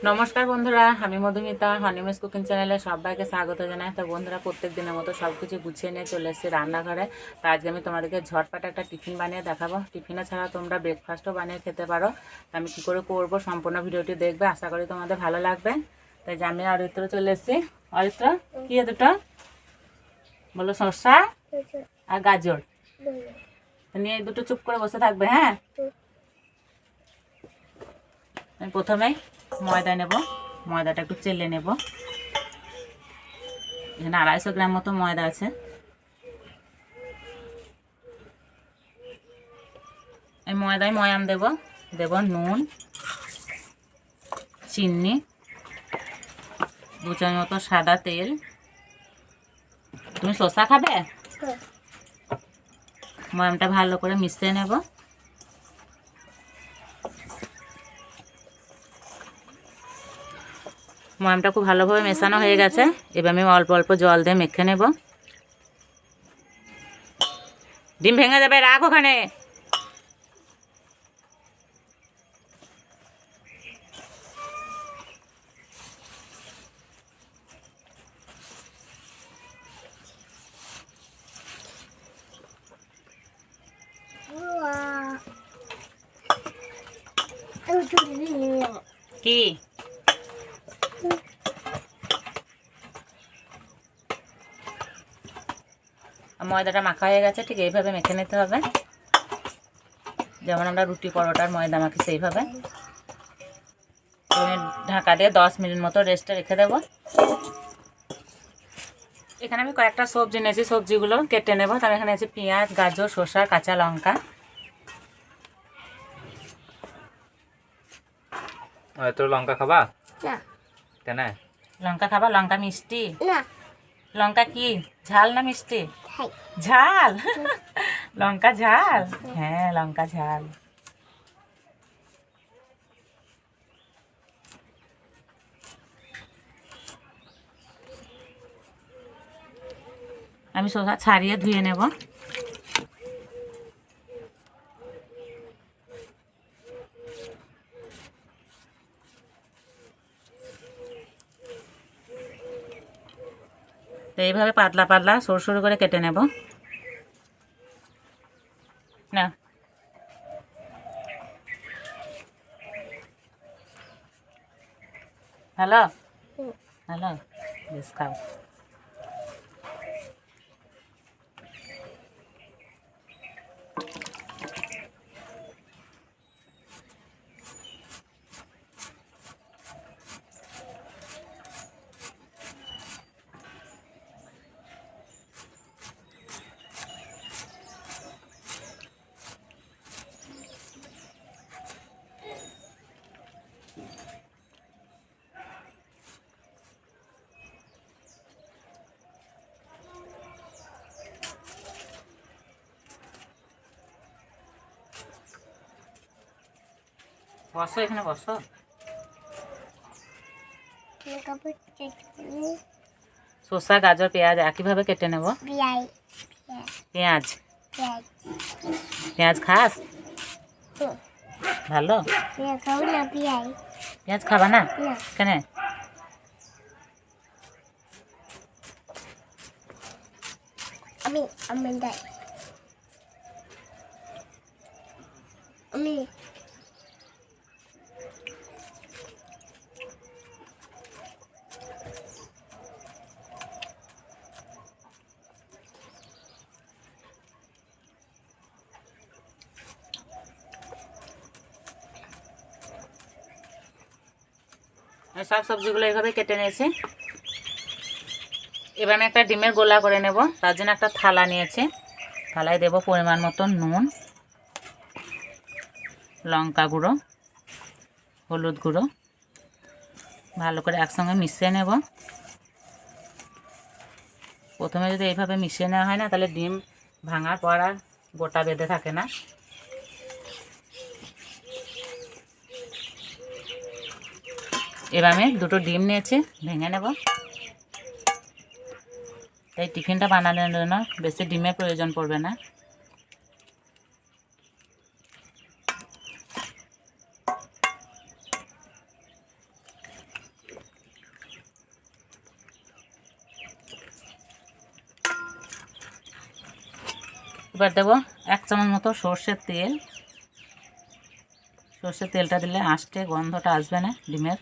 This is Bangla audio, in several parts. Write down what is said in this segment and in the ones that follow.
নমস্কার বন্ধুরা, আমি মধুমিতা হনিমেস কুকিং চ্যানেলে সবাইকে স্বাগত জানাই। তো বন্ধুরা, প্রত্যেক দিনের মতো সব কিছু গুছিয়ে নিয়ে চলে এসেছি রান্নাঘরে। তো আজকে আমি তোমাদেরকে ঝটপট একটা টিফিন বানিয়ে দেখাবো। টিফিনে ছাড়া তোমরা ব্রেকফাস্টও বানিয়ে খেতে পারো। তো আমি কী করে করবো সম্পূর্ণ ভিডিওটি দেখবে, আশা করি তোমাদের ভালো লাগবে। তাই যে আমি অরিত্র চলে এসেছি। অরিত্র, কী দুটো বলো? শসা আর গাজর নিয়ে দুটো চুপ করে বসে থাকবে। হ্যাঁ, আমি প্রথমেই ময়দা নেব। ময়দাটা একটু চেলে নেব। এখানে 250 গ্রাম মতো ময়দা আছে। এই ময়দায় ময়াম দেব নুন, চিনি, 2 চামচ মতো সাদা তেল। তুমি শসা খাবে? ময়ামটা ভালো করে মিশিয়ে নেব। ময়ামটা খুব ভালোভাবে মেশানো হয়ে গেছে। এবার আমি অল্প অল্প জল দিয়ে মেখে নেব। ডিম ভেঙে যাবে, রাখ ওখানে। কি ময়দাটা মাখা হয়ে গেছে। ঠিক এইভাবে মেখে নিতে হবে, যেমন আমরা রুটি পরোটার ময়দা মাখি সেইভাবে। আমি ঢাকা দিয়ে 10 মিনিট মতো রেস্টে রেখে দেব। এখানে আমি কয়েকটা সবজি নিয়েছি, সবজিগুলো কেটে নেব। তার এখানে আছে পেঁয়াজ, গাজর, শসা, কাঁচা লঙ্কা। তো লঙ্কা খাবা না? কেন? লঙ্কা খাবা? লঙ্কা মিষ্টি না। লঙ্কা কি ঝাল না মিষ্টি? ঝাল। লঙ্কা ঝাল? হ্যাঁ, লঙ্কা ঝাল। আমি শসা ছাড়িয়ে ধুয়ে নেব। তো এইভাবে পাতলা পাতলা সরু সরু করে কেটে নেব। না, হ্যালো হ্যালো, বেশ খাও। বসো, এখানে বসো। শসা, গাজর, পেঁয়াজ একইভাবে কেটে নেব। পেঁয়াজ পেঁয়াজ খাস? ভালো। পেঁয়াজ খাবা না? কেন? আমি আমি দেই আমি সব সবজিগুলো এইভাবে কেটে নিয়েছি। এবার আমি একটা ডিমের গোলা করে নেব। তার জন্য একটা থালা নিয়েছি। থালায় দেব পরিমাণ মতো নুন, লঙ্কা গুঁড়ো, হলুদ গুঁড়ো। ভালো করে একসঙ্গে মিশিয়ে নেব। প্রথমে যদি এইভাবে মিশিয়ে নেওয়া হয় না, তাহলে ডিম ভাঙার পর আর গোটা বেঁধে থাকে না। এবার আমি দুটো ডিম নিয়েছি, ভেঙে নেব। তাই টিফিনটা বানানোর জন্য বেশি ডিমের প্রয়োজন পড়বে না। এবার দেবো 1 চামচ মতো সর্ষের তেল। সর্ষের তেলটা দিলে আঁশটে গন্ধটা আসবে না ডিমের।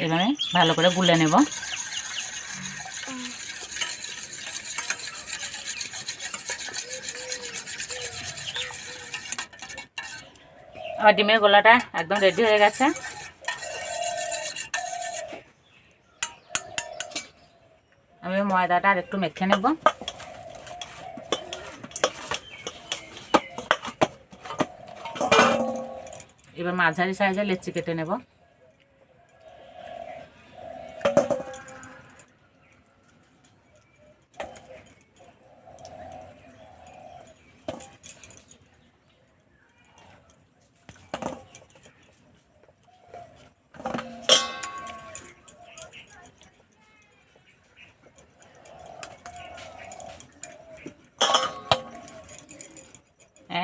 এভাবে ভালো করে গুলে নেব। আমার ডিমের গোলাটা একদম রেডি হয়ে গেছে। আমি ময়দাটা আর একটু মেখে নেব। এবার মাঝারি সাইজের লেচি কেটে নেব।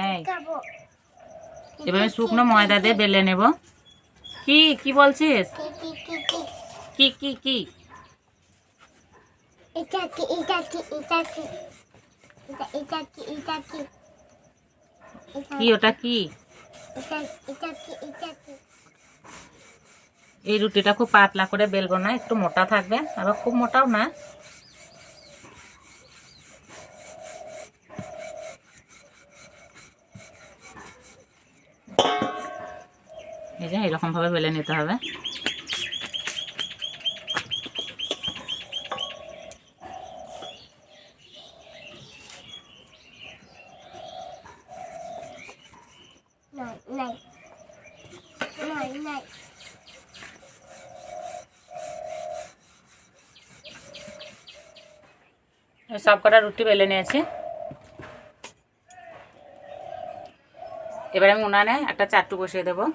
এই খাবো এবার আমি শুকনো ময়দা দিয়ে বেলে নেব। কি কি বলছিস? কি কি কি কি এটা কি এটা কি এটা কি এটা কি এটা কি কি ওটা কি? এটা এটা কি এটা কি এই রুটিটা খুব পাতলা করে বেলবো না, একটু মোটা থাকবে, আবার খুব মোটাও না। এই যে এরকম ভাবে বেলে নিতে হবে। নাই নাই নাই নাই সব কটা রুটি বেলে নিয়েছি। এবার আমি উনানে একটা চাটু বসিয়ে দেবো।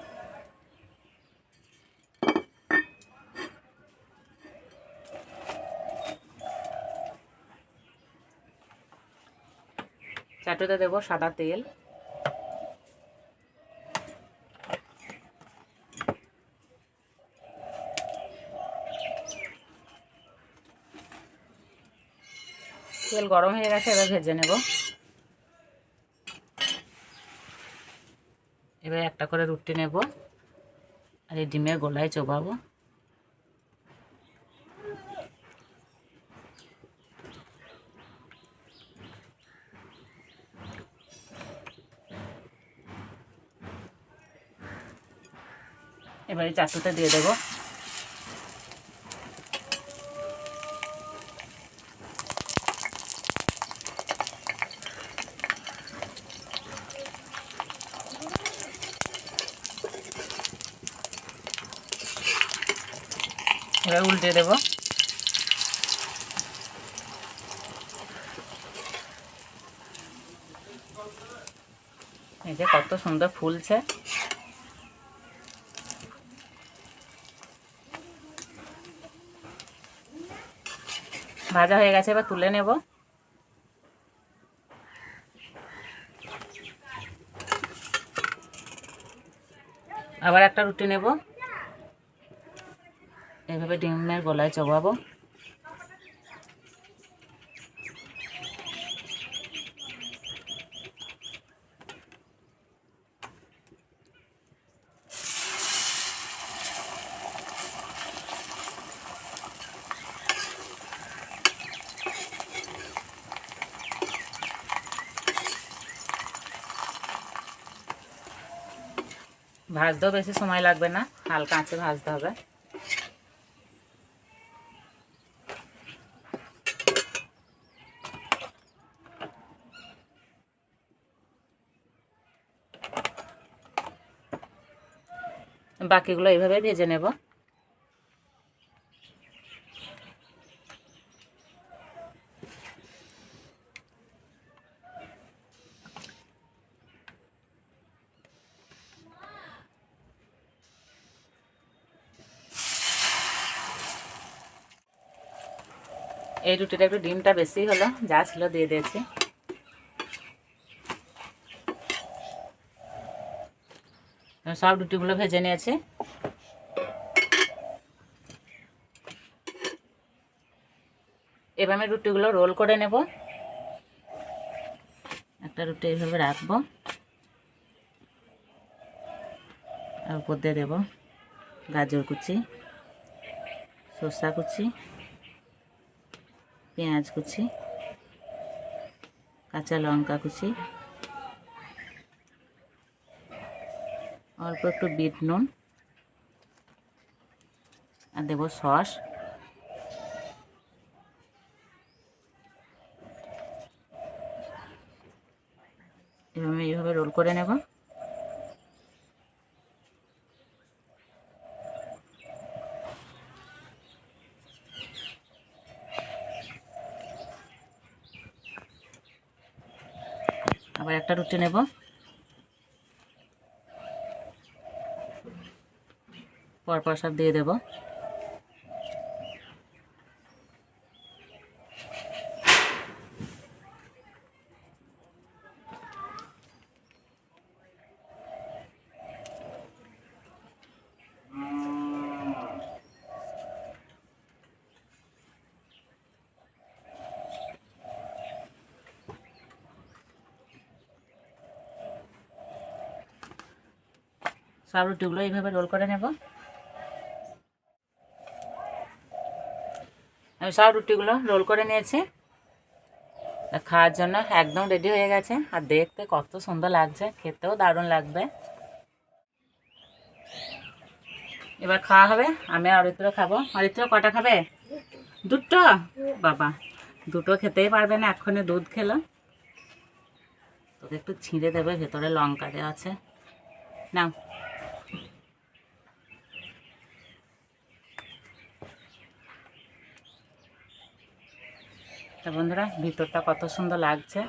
চাটুতে দেবো সাদা তেল। তেল গরম হয়ে গেছে, এবার ভেজে নেব। এবার একটা করে রুটি নেব আর এই ডিমের গোলায় চোবাবো। এবার এই চাটুতে দিয়ে দেবো। এবার উল্টে দেবো। এই যে কত সুন্দর ফুলছে। ভাজা হয়ে গেছে, এবার তুলে নেব। আবার একটা রুটি নেব, এইভাবে ডিমের গলায় চোবাবো। ভাজতেও বেশি সময় লাগবে না, হালকা আঁচে ভাজতে হবে। বাকিগুলো এইভাবে ভেজে নেব। এই রুটিটা একটু ডিমটা বেশি হলো, যা ছিল দিয়ে দিয়েছি। সব রুটিগুলো ভেজে নিয়েছি। এবার আমি রুটিগুলো রোল করে নেব। একটা রুটি এইভাবে রাখবো, আর উপর দিয়ে দেবো গাজর কুচি, শসা কুচি, পেঁয়াজ কুচি, কাঁচা লঙ্কা কুচি, অল্প একটু বিট নুন, আর দেবো সস। এইভাবে রোল করে নেব। আবার একটা রুটি নেব, পরপর সব দিয়ে দেব। সব রুটিগুলো এইভাবে রোল করে নেব। আমি সব রুটিগুলো রোল করে নিয়েছি, খাওয়ার জন্য একদম রেডি হয়ে গেছে। আর দেখতে কত সুন্দর লাগছে, খেতেও দারুণ লাগবে। এবার খাওয়া হবে। আমি আর অরিত্র খাবো। অরিত্র কটা খাবে? দুটো? বাবা, দুটো খেতেই পারবে না, এক্ষুনি দুধ খেলো। তোকে একটু ছিঁড়ে দেবে, ভেতরে লঙ্কা দেওয়া আছে, নাও। তা বন্ধুরা, ভিতরটা কত সুন্দর লাগছে।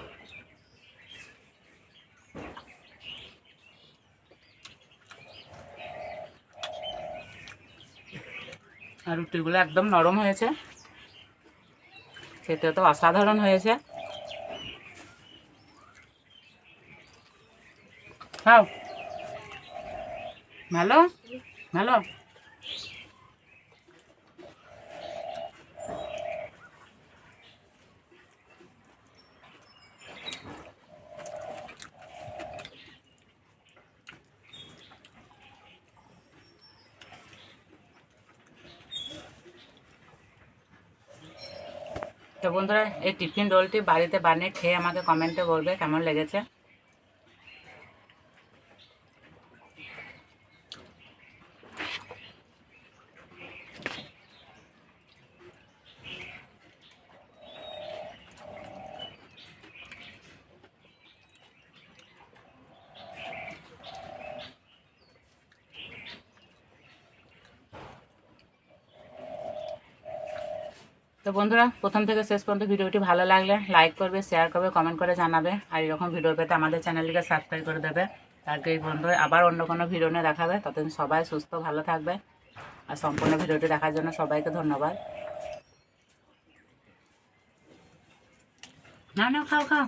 আর রুটিগুলো একদম নরম হয়েছে, খেতে তো অসাধারণ হয়েছে। খাও, ভালো ভালো। তো বন্ধুরা, এই টিফিন রোলটি বাড়িতে বানিয়ে খেয়ে আমাকে কমেন্টে বলবে কেমন লেগেছে। তো বন্ধুরা, প্রথম থেকে শেষ পর্যন্ত ভিডিওটি ভালো লাগলে লাইক করবে, শেয়ার করবে, কমেন্ট করে জানাবে। আর এরকম ভিডিও পেতে আমাদের চ্যানেলটিকে সাবস্ক্রাইব করে দেবে। তারপরে এই বন্ধু আবার অন্য কোনো ভিডিও নিয়ে দেখাবে। ততদিন সবাই সুস্থ ভালো থাকবে। আর সম্পূর্ণ ভিডিওটি দেখার জন্য সবাইকে ধন্যবাদ। না না, খাও খাও।